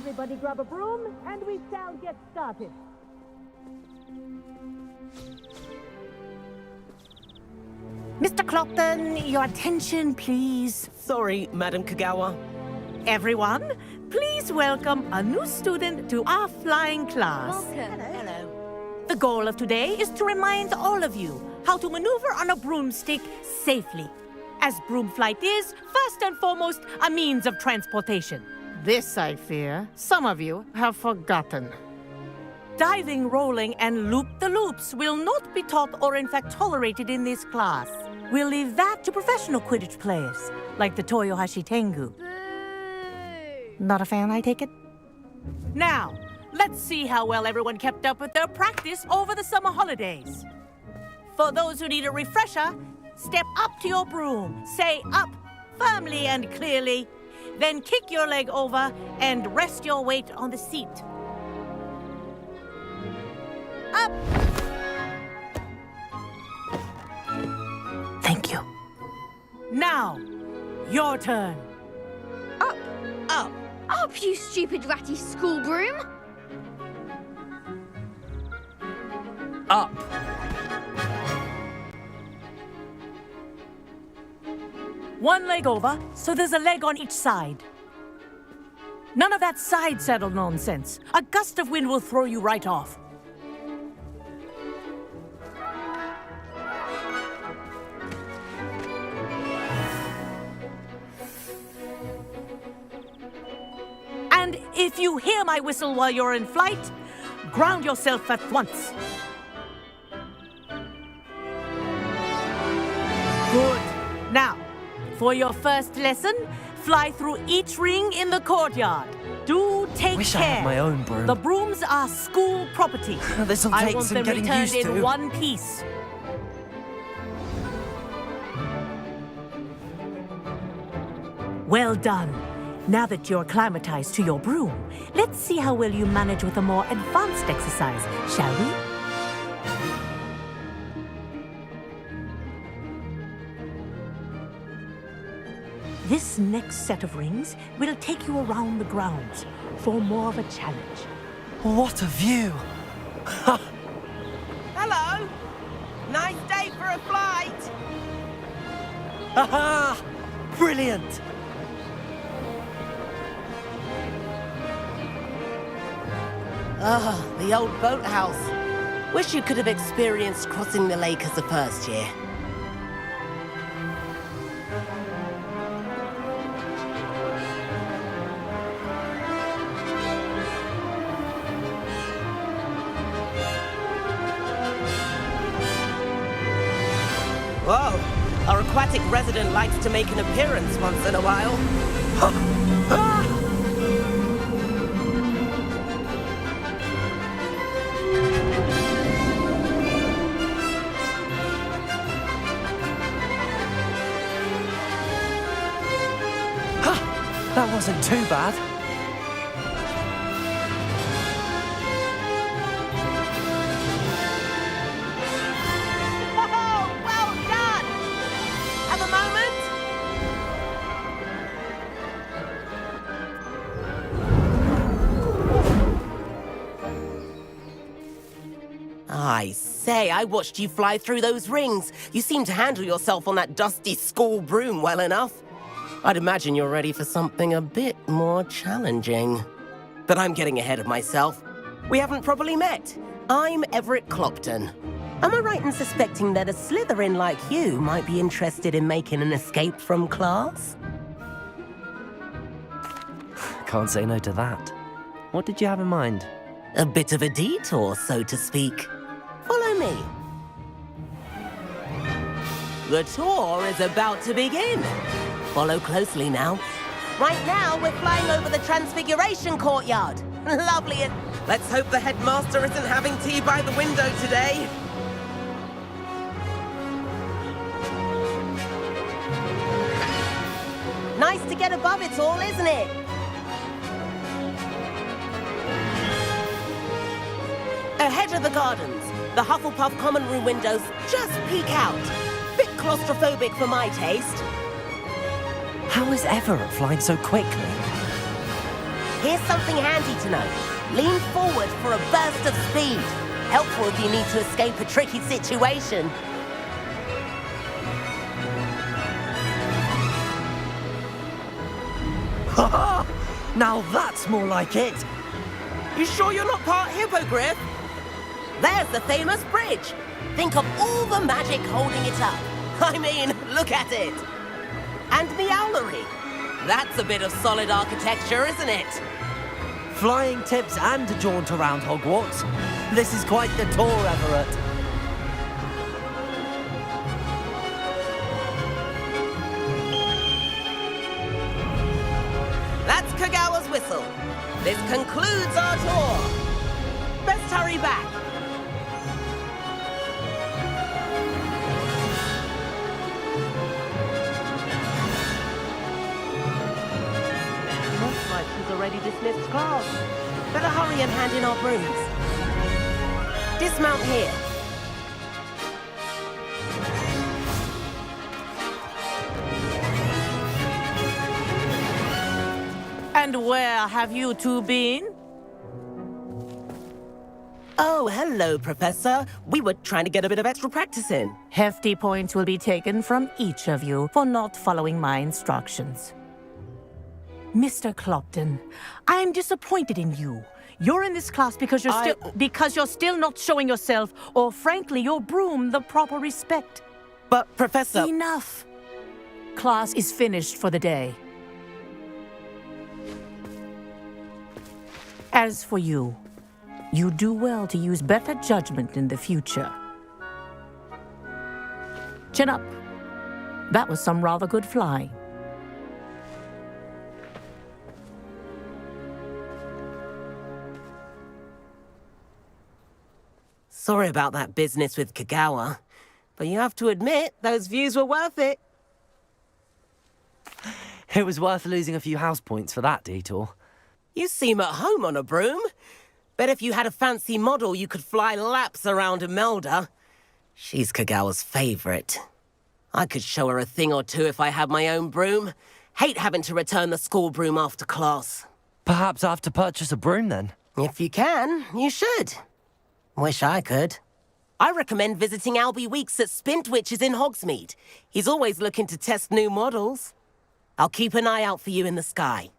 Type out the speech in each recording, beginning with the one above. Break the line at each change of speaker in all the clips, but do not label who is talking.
Everybody grab a broom, and we shall get started.
Mr. Clopton, your attention, please.
Sorry, Madam Kagawa.
Everyone, please welcome a new student to our flying class.
Welcome.
Hello.
The goal of today is to remind all of you how to maneuver on a broomstick safely, as broom flight is, first and foremost, a means of transportation. This, I fear, some of you have forgotten. Diving, rolling, and loop-the-loops will not be taught or in fact tolerated in this class. We'll leave that to professional Quidditch players, like the Toyohashi Tengu.
Boo!
Not a fan, I take it? Now, let's see how well everyone kept up with their practice over the summer holidays. For those who need a refresher, step up to your broom, say up firmly and clearly, then kick your leg over and rest your weight on the seat. Up! Thank you. Now, your turn.
Up!
Up.
Up, you stupid ratty school broom!
Up.
One leg over, so there's a leg on each side. None of that side saddle nonsense. A gust of wind will throw you right off. And if you hear my whistle while you're in flight, ground yourself at once. Good. Now, for your first lesson, fly through each ring in the courtyard. Do take
Wish
care.
I had my own broom.
The brooms are school property.
This'll
I
take
want
some
them
getting
returned
used
in
to.
one piece. Well done. Now that you're acclimatized to your broom, let's see how well you manage with a more advanced exercise, shall we? This next set of rings will take you around the grounds for more of a challenge.
What a view!
Hello! Nice day for a flight!
Aha! Brilliant!
Ah, the old boathouse. Wish you could have experienced crossing the lake as a first year. Whoa! Our aquatic resident likes to make an appearance once in a while.
That wasn't too bad.
Oh, well done! Have a moment? I say, I watched you fly through those rings. You seem to handle yourself on that dusty school broom well enough. I'd imagine you're ready for something a bit more challenging. But I'm getting ahead of myself. We haven't properly met. I'm Everett Clopton. Am I right in suspecting that a Slytherin like you might be interested in making an escape from class?
Can't say no to that. What did you have in mind?
A bit of a detour, so to speak. Follow me. The tour is about to begin. Follow closely now. Right now, we're flying over the Transfiguration Courtyard. Lovely. Let's hope the headmaster isn't having tea by the window today. Nice to get above it all, isn't it? Ahead of the gardens, the Hufflepuff common room windows just peek out. Bit claustrophobic for my taste.
How is Everett flying so quickly?
Here's something handy to know. Lean forward for a burst of speed. Helpful if you need to escape a tricky situation.
Ha! Now that's more like it!
You sure you're not part hippogriff? There's the famous bridge. Think of all the magic holding it up. I mean, look at it. And the owlery. That's a bit of solid architecture, isn't it?
Flying tips and a jaunt around Hogwarts. This is quite the tour, Everett.
That's Kagawa's whistle. This concludes our tour. Let's hurry back. Looks like she's already dismissed class. Better hurry and hand in our brooms. Dismount here.
And where have you two been?
Oh, hello, Professor. We were trying to get a bit of extra practice in.
Hefty points will be taken from each of you for not following my instructions. Mr. Clopton, I'm disappointed in you. You're in this class because you're still not showing yourself, or frankly, your broom, the proper respect.
But, Professor...
Enough. Class is finished for the day. As for you, you do well to use better judgment in the future. Chin up. That was some rather good flying.
Sorry about that business with Kagawa, but you have to admit, those views were worth it.
It was worth losing a few house points for that detour.
You seem at home on a broom. Bet if you had a fancy model, you could fly laps around Imelda. She's Kagawa's favorite. I could show her a thing or two if I had my own broom. Hate having to return the school broom after class.
Perhaps I have to purchase a broom then?
If you can, you should. Wish I could. I recommend visiting Albie Weeks at Spintwitches in Hogsmeade. He's always looking to test new models. I'll keep an eye out for you in the sky.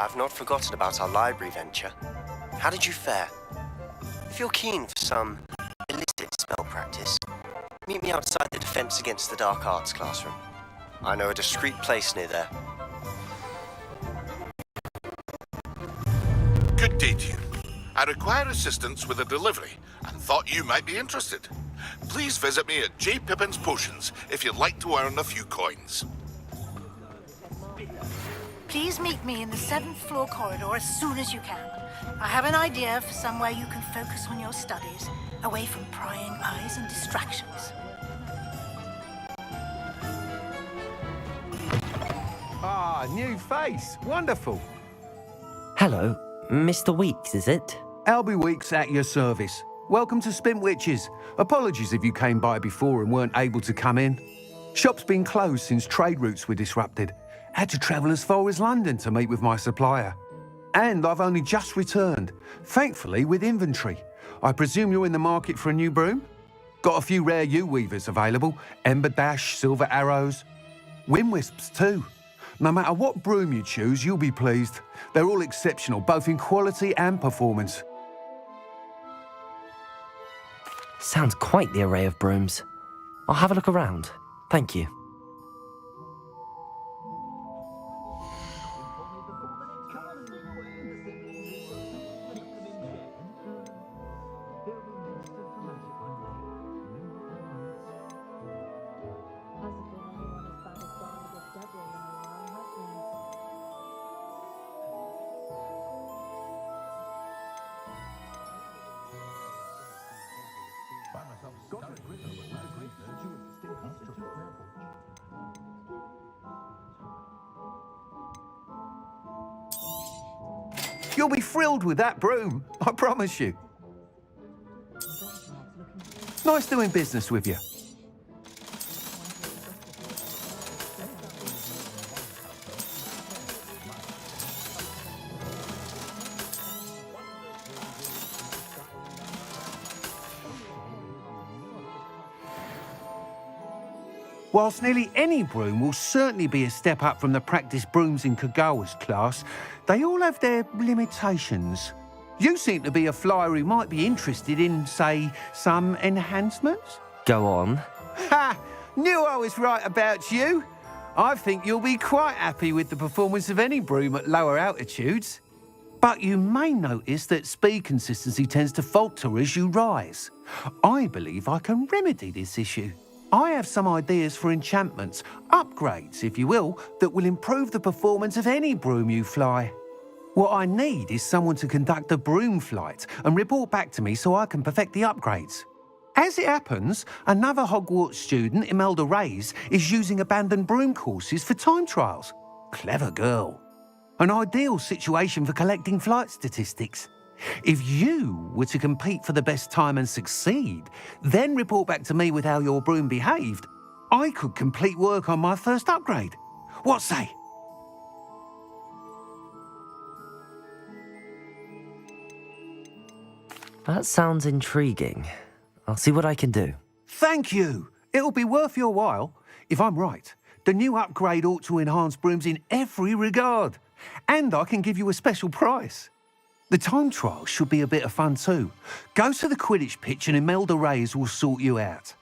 I've not forgotten about our library venture. How did you fare? If you're keen for some illicit spell practice, meet me outside the Defense Against the Dark Arts classroom. I know a discreet place near there.
Good day to you. I require assistance with a delivery and thought you might be interested. Please visit me at J. Pippin's Potions if you'd like to earn a few coins.
Please meet me in the 7th floor corridor as soon as you can. I have an idea for somewhere you can focus on your studies, away from prying eyes and distractions.
Ah, new face. Wonderful.
Hello, Mr. Weeks, is it?
Albie Weeks at your service. Welcome to Spint Witches. Apologies if you came by before and weren't able to come in. Shop's been closed since trade routes were disrupted. Had to travel as far as London to meet with my supplier. And I've only just returned, thankfully with inventory. I presume you're in the market for a new broom? Got a few rare yew-weavers available. Ember Dash, Silver Arrows. Wind Wisps too. No matter what broom you choose, you'll be pleased. They're all exceptional, both in quality and performance.
Sounds quite the array of brooms. I'll have a look around. Thank you.
You'll be thrilled with that broom, I promise you. Nice doing business with you. Whilst nearly any broom will certainly be a step up from the practice brooms in Kagawa's class, they all have their limitations. You seem to be a flyer who might be interested in, say, some enhancements?
Go on.
Ha! Knew I was right about you. I think you'll be quite happy with the performance of any broom at lower altitudes. But you may notice that speed consistency tends to falter as you rise. I believe I can remedy this issue. I have some ideas for enchantments, upgrades, if you will, that will improve the performance of any broom you fly. What I need is someone to conduct a broom flight and report back to me so I can perfect the upgrades. As it happens, another Hogwarts student, Imelda Reyes, is using abandoned broom courses for time trials. Clever girl. An ideal situation for collecting flight statistics. If you were to compete for the best time and succeed, then report back to me with how your broom behaved, I could complete work on my first upgrade. What say?
That sounds intriguing. I'll see what I can do.
Thank you. It'll be worth your while. If I'm right, the new upgrade ought to enhance brooms in every regard. And I can give you a special price. The time trial should be a bit of fun too. Go to the Quidditch pitch and Imelda Reyes will sort you out.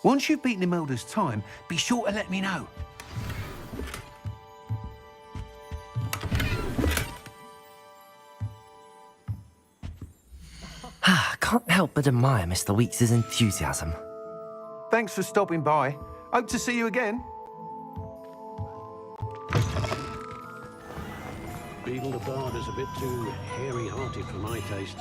Once you've beaten Imelda's time, be sure to let me know.
Can't help but admire Mr. Weeks' enthusiasm.
Thanks for stopping by. Hope to see you again.
Beadle the Bard is a bit too hairy-hearted for my taste.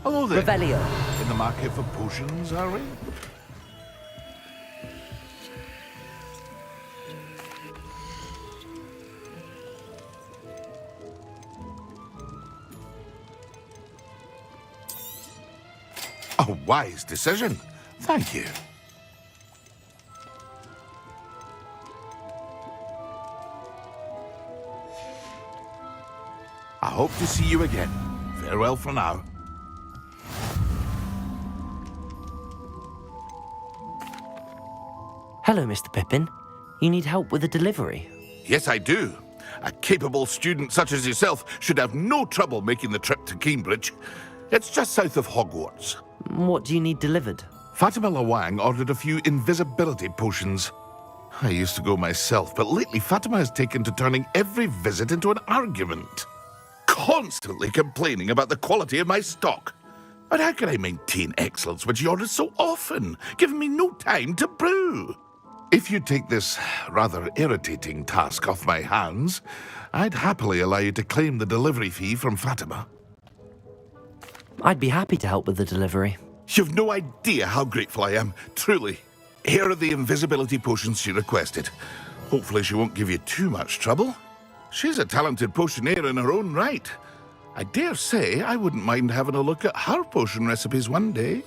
Hello there.
Revelio.
In the market for potions, are we? A wise decision. Thank you. I hope to see you again. Farewell for now.
Hello, Mr. Pippin. You need help with a delivery?
Yes, I do. A capable student such as yourself should have no trouble making the trip to Cambridge. It's just south of Hogwarts.
What do you need delivered?
Fatima Lawang ordered a few invisibility potions. I used to go myself, but lately Fatima has taken to turning every visit into an argument. Constantly complaining about the quality of my stock. But how can I maintain excellence when she orders so often, giving me no time to brew? If you take this rather irritating task off my hands, I'd happily allow you to claim the delivery fee from Fatima.
I'd be happy to help with the delivery.
You've no idea how grateful I am, truly. Here are the invisibility potions she requested. Hopefully she won't give you too much trouble. She's a talented potioneer in her own right. I dare say I wouldn't mind having a look at her potion recipes one day.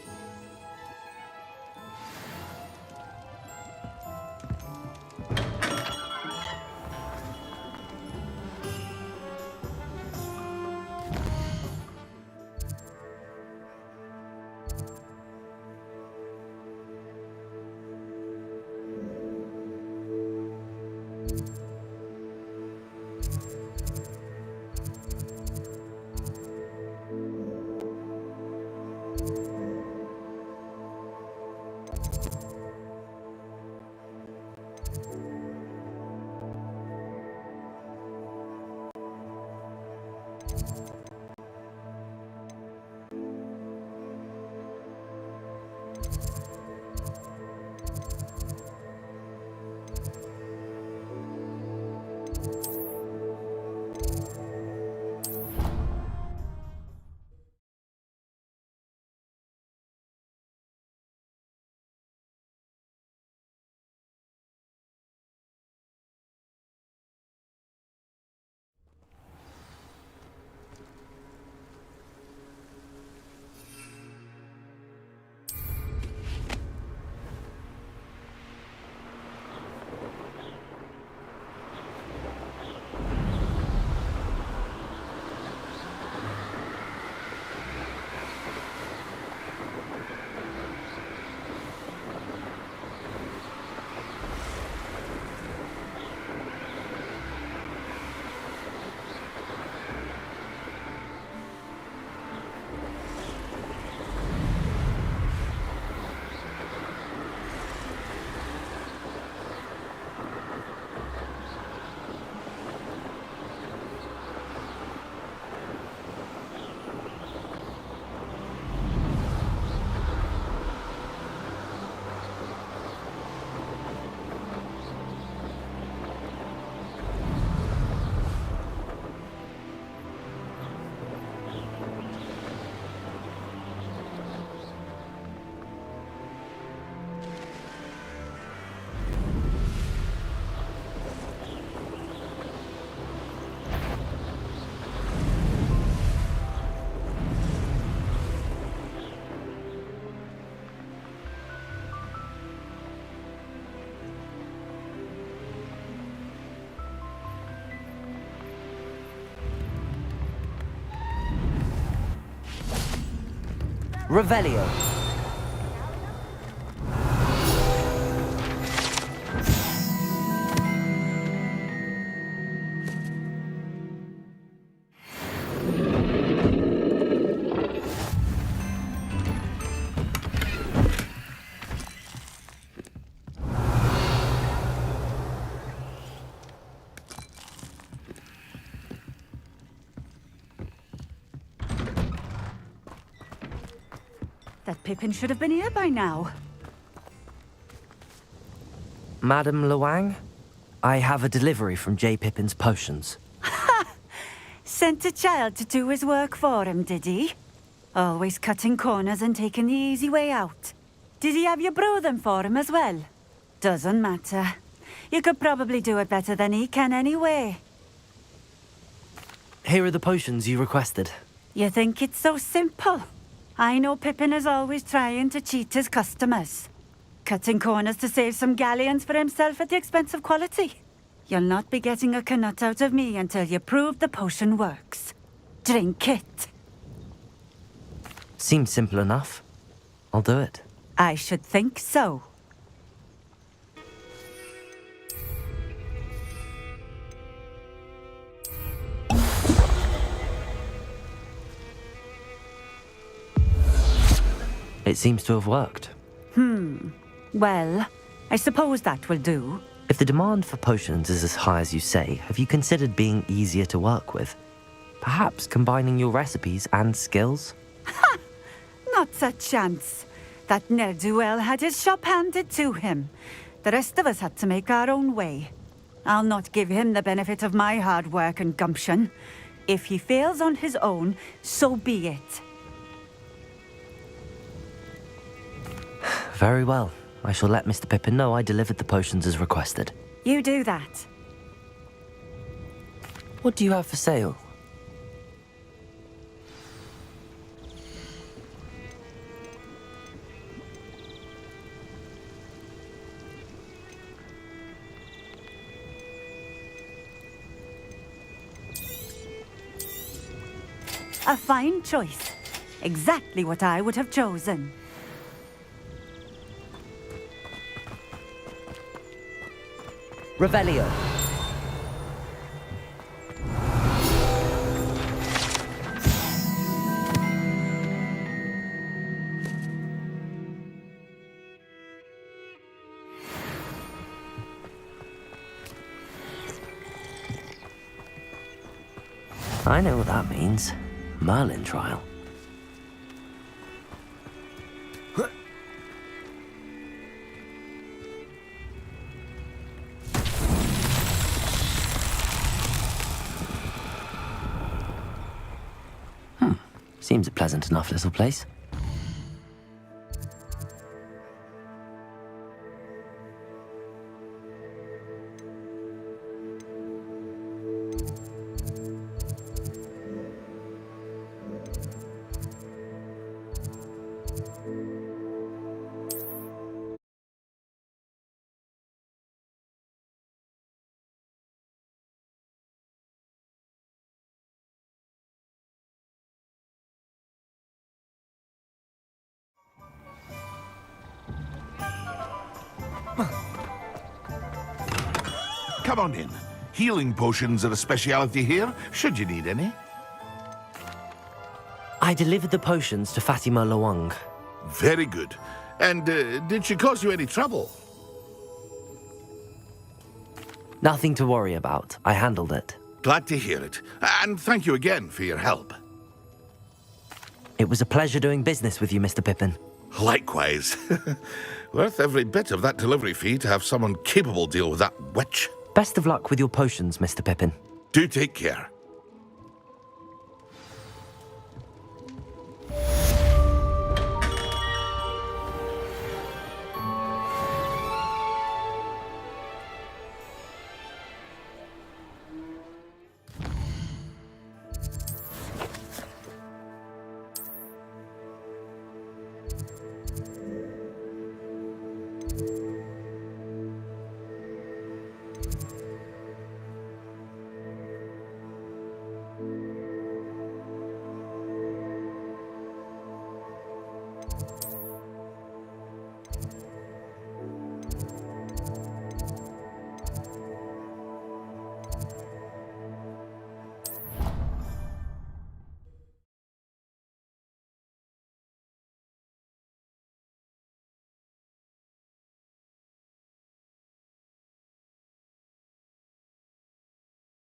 Revelio.
That Pippin should have been here by now.
Madam Luang, I have a delivery from J. Pippin's Potions.
Ha! Sent a child to do his work for him, did he? Always cutting corners and taking the easy way out. Did he have you brew them for him as well? Doesn't matter. You could probably do it better than he can anyway.
Here are the potions you requested.
You think it's so simple? I know Pippin is always trying to cheat his customers. Cutting corners to save some galleons for himself at the expense of quality. You'll not be getting a canut out of me until you prove the potion works. Drink it.
Seems simple enough. I'll do it.
I should think so.
It seems to have worked.
Well, I suppose that will do.
If the demand for potions is as high as you say, have you considered being easier to work with? Perhaps combining your recipes and skills?
Not a chance. That ne'er-do-well had his shop handed to him. The rest of us had to make our own way. I'll not give him the benefit of my hard work and gumption. If he fails on his own, so be it.
Very well. I shall let Mr. Pippin know I delivered the potions as requested.
You do that.
What do you have for sale?
A fine choice. Exactly what I would have chosen.
Revelio. I know what that means. Merlin trial. Seems a pleasant enough little place.
Come on in. Healing potions are a speciality here, should you need any.
I delivered the potions to Fatima Lawang.
Very good. And did she cause you any trouble?
Nothing to worry about. I handled it.
Glad to hear it. And thank you again for your help.
It was a pleasure doing business with you, Mr. Pippin.
Likewise. Worth every bit of that delivery fee to have someone capable deal with that witch.
Best of luck with your potions, Mr. Pippin.
Do take care.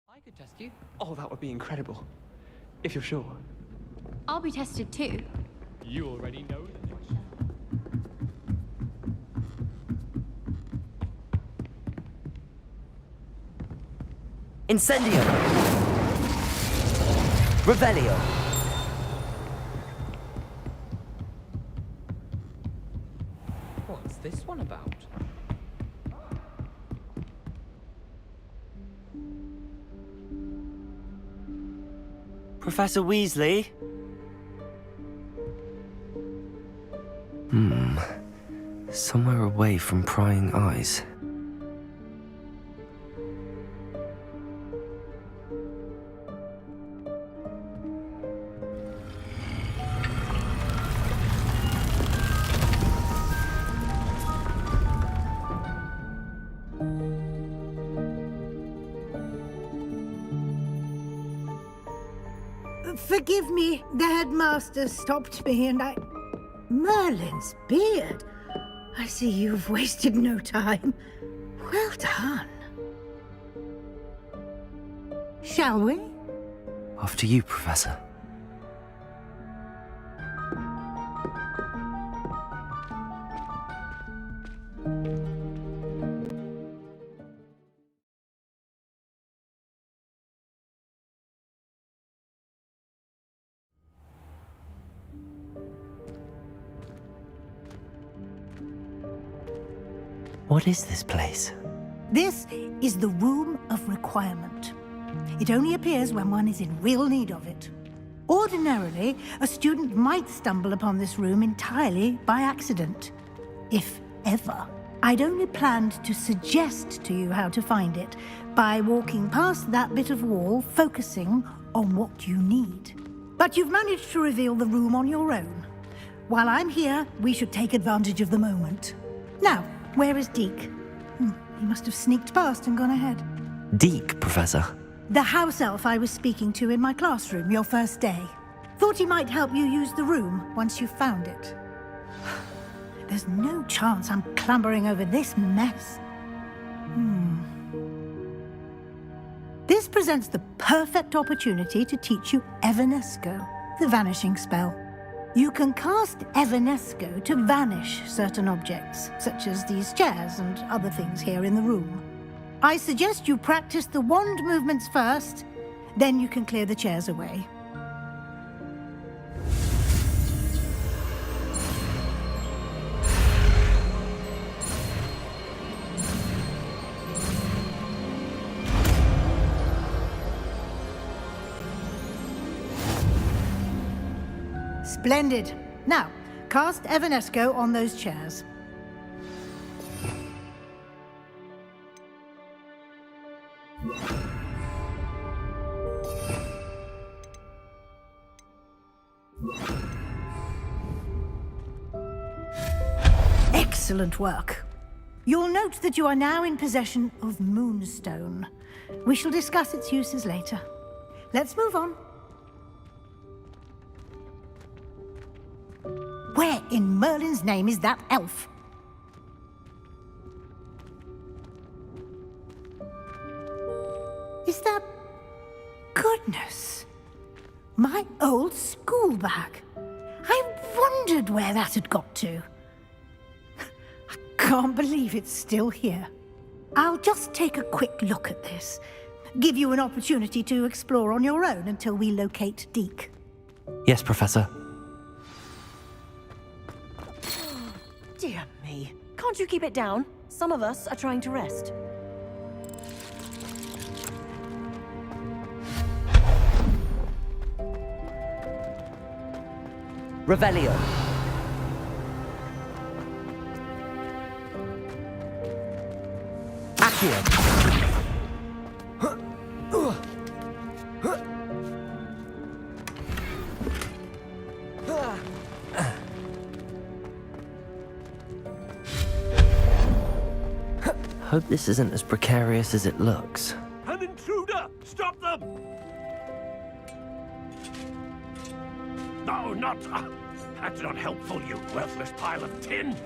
I could test you. Oh, that would be incredible. If you're sure.
I'll be tested too.
You already know that.
Incendio! Revelio!
What's this one about?
Professor Weasley? Somewhere away from prying eyes.
Forgive me, the headmaster stopped me and I... Merlin's beard. I see you've wasted no time. Well done. Shall we?
After you, Professor. What is this place?
This is the Room of Requirement. It only appears when one is in real need of it. Ordinarily, a student might stumble upon this room entirely by accident, if ever. I'd only planned to suggest to you how to find it by walking past that bit of wall, focusing on what you need. But you've managed to reveal the room on your own. While I'm here, we should take advantage of the moment. Now, where is Deke? He must have sneaked past and gone ahead.
Deke, Professor.
The house elf I was speaking to in my classroom your first day. Thought he might help you use the room once you found it. There's no chance I'm clambering over this mess. This presents the perfect opportunity to teach you Evanesco, the vanishing spell. You can cast Evanesco to vanish certain objects, such as these chairs and other things here in the room. I suggest you practice the wand movements first, then you can clear the chairs away. Splendid. Now, cast Evanesco on those chairs. Excellent work. You'll note that you are now in possession of Moonstone. We shall discuss its uses later. Let's move on. Where in Merlin's name is that elf? Is that... Goodness! My old school bag. I wondered where that had got to. I can't believe it's still here. I'll just take a quick look at this. Give you an opportunity to explore on your own until we locate Deke.
Yes, Professor.
Dear me. Can't you keep it down? Some of us are trying to rest.
Revelio. Accio.
Hope this isn't as precarious as it looks.
An intruder! Stop them! No, not... that's not helpful, you worthless pile of tin!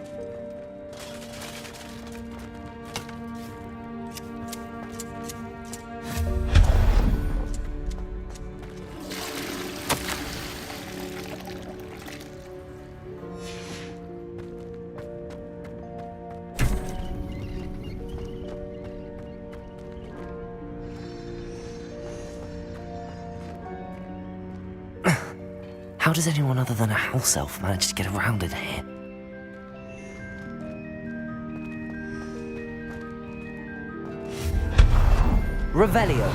How does anyone other than a house elf manage to get around in here?
Revelio.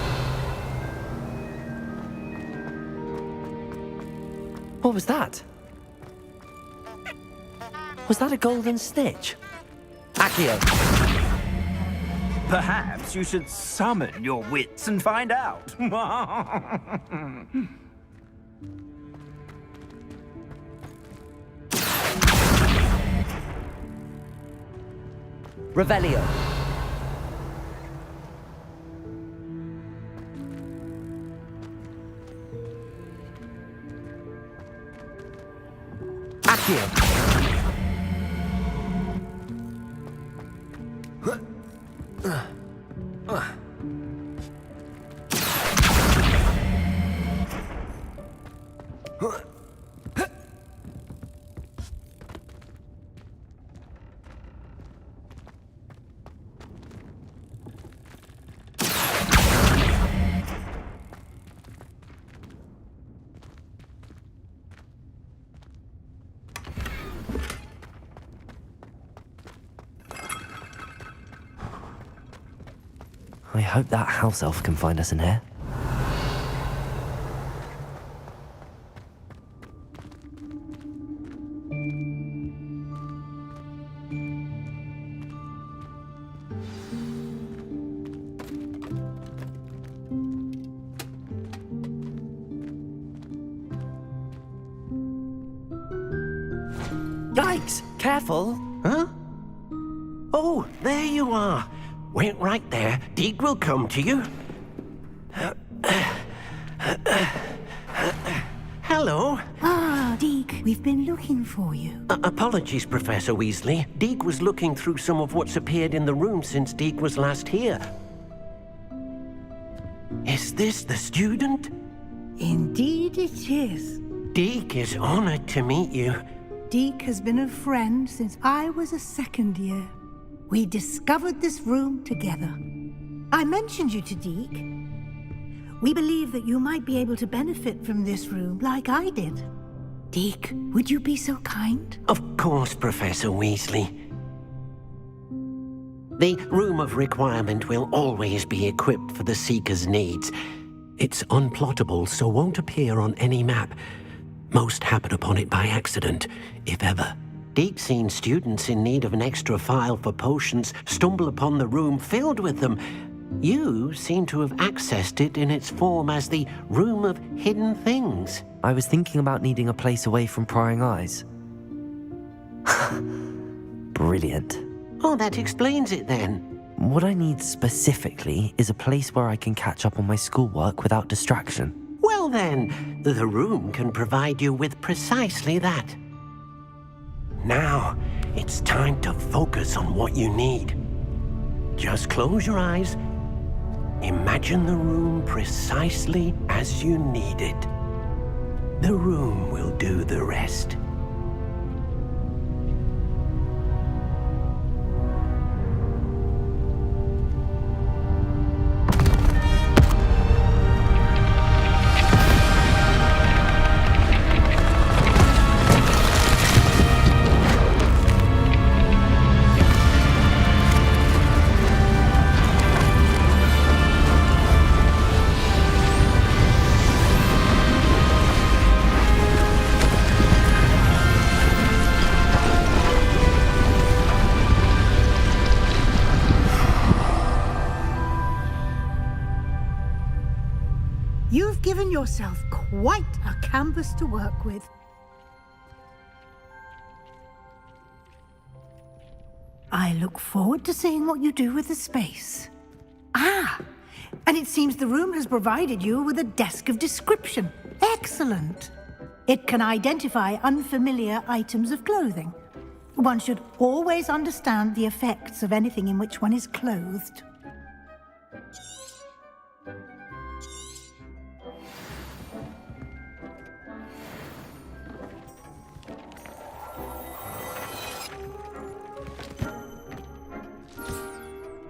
What was that? Was that a golden snitch?
Accio.
Perhaps you should summon your wits and find out.
Revelio. Accio.
hope that house elf can find us in here.
Yikes! Careful!
Huh? Oh, there you are. Wait right there. Deek will come to you. Hello.
Ah, Deek, we've been looking for you.
Apologies, Professor Weasley. Deek was looking through some of what's appeared in the room since Deek was last here. Is this the student?
Indeed it is.
Deek is honored to meet you.
Deek has been a friend since I was a second year. We discovered this room together. I mentioned you to Deek. We believe that you might be able to benefit from this room like I did. Deek, would you be so kind?
Of course, Professor Weasley. The Room of Requirement will always be equipped for the Seeker's needs. It's unplottable, so won't appear on any map. Most happen upon it by accident, if ever. Deek's seen students in need of an extra file for potions stumble upon the room filled with them. You seem to have accessed it in its form as the Room of Hidden Things.
I was thinking about needing a place away from prying eyes. Brilliant.
Oh, that explains it then.
What I need specifically is a place where I can catch up on my schoolwork without distraction.
Well then, the room can provide you with precisely that. Now, it's time to focus on what you need. Just close your eyes. Imagine the room precisely as you need it. The room will do the rest.
You've given yourself quite a canvas to work with. I look forward to seeing what you do with the space. Ah, and it seems the room has provided you with a desk of description. Excellent. It can identify unfamiliar items of clothing. One should always understand the effects of anything in which one is clothed.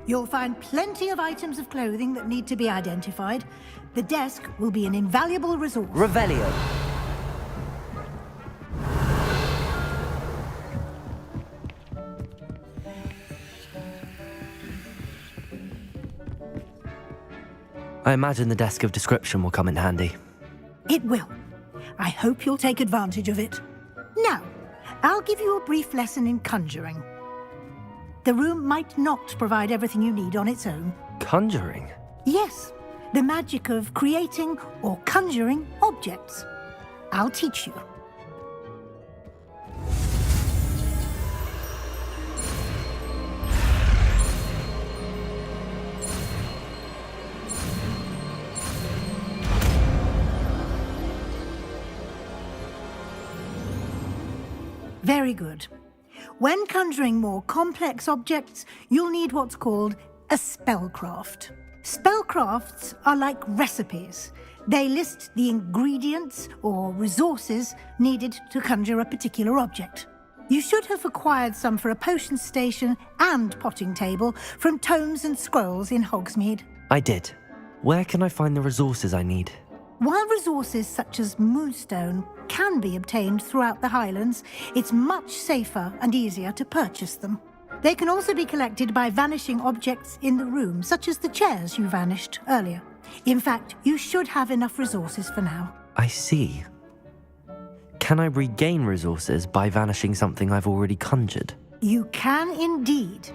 You'll find plenty of items of clothing that need to be identified. The desk will be an invaluable resource.
Revelio. I imagine the desk of description will come in handy.
It will. I hope you'll take advantage of it. Now, I'll give you a brief lesson in conjuring. The room might not provide everything you need on its own.
Conjuring?
Yes, the magic of creating or conjuring objects. I'll teach you. Very good. When conjuring more complex objects, you'll need what's called a spellcraft. Spellcrafts are like recipes. They list the ingredients or resources needed to conjure a particular object. You should have acquired some for a potion station and potting table from tomes and scrolls in Hogsmeade.
I did. Where can I find the resources I need?
While resources such as moonstone can be obtained throughout the Highlands, it's much safer and easier to purchase them. They can also be collected by vanishing objects in the room, such as the chairs you vanished earlier. In fact, you should have enough resources for now.
I see. Can I regain resources by vanishing something I've already conjured?
You can indeed.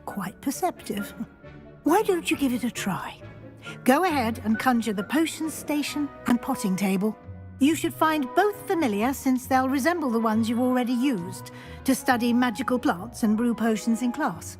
Quite perceptive. Why don't you give it a try? Go ahead and conjure the potions station and potting table. You should find both familiar, since they'll resemble the ones you've already used to study magical plants and brew potions in class.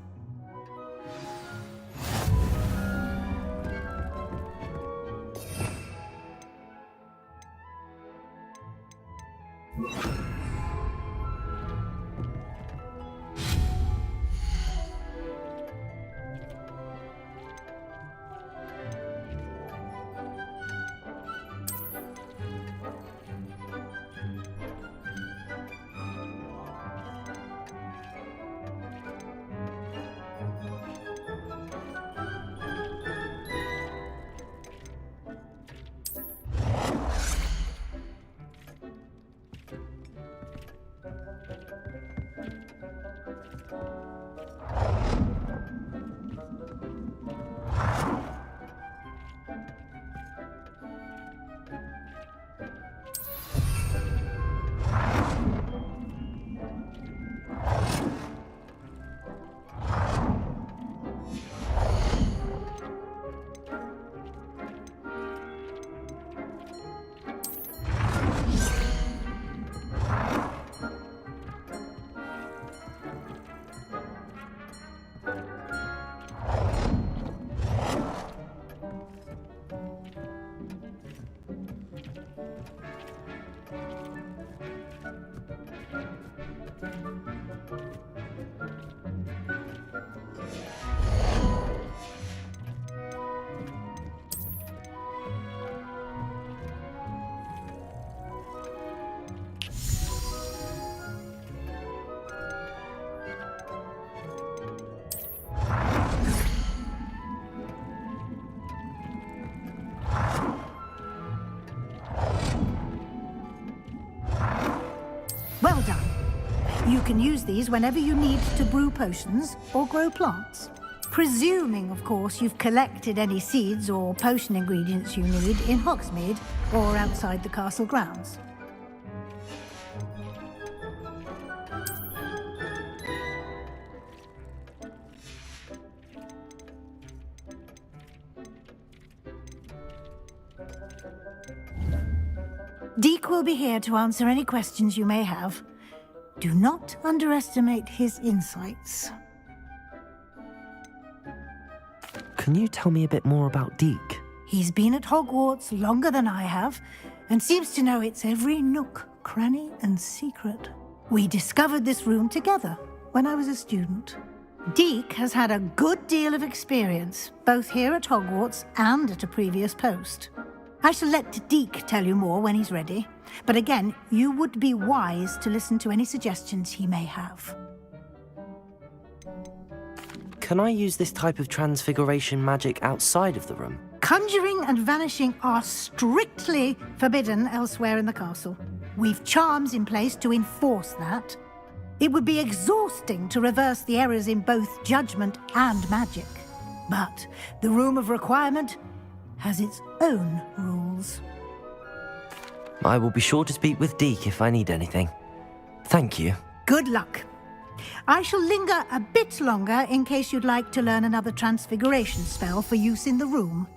Well done. You can use these whenever you need to brew potions or grow plants. Presuming, of course, you've collected any seeds or potion ingredients you need in Hogsmeade or outside the castle grounds. Deek will be here to answer any questions you may have. Do not underestimate his insights.
Can you tell me a bit more about Deek?
He's been at Hogwarts longer than I have, and seems to know its every nook, cranny, and secret. We discovered this room together when I was a student. Deek has had a good deal of experience, both here at Hogwarts and at a previous post. I shall let Deek tell you more when he's ready, but again, you would be wise to listen to any suggestions he may have.
Can I use this type of transfiguration magic outside of the room?
Conjuring and vanishing are strictly forbidden elsewhere in the castle. We've charms in place to enforce that. It would be exhausting to reverse the errors in both judgment and magic. But the Room of Requirement has its own rules.
I will be sure to speak with Deek if I need anything. Thank you.
Good luck. I shall linger a bit longer in case you'd like to learn another transfiguration spell for use in the room.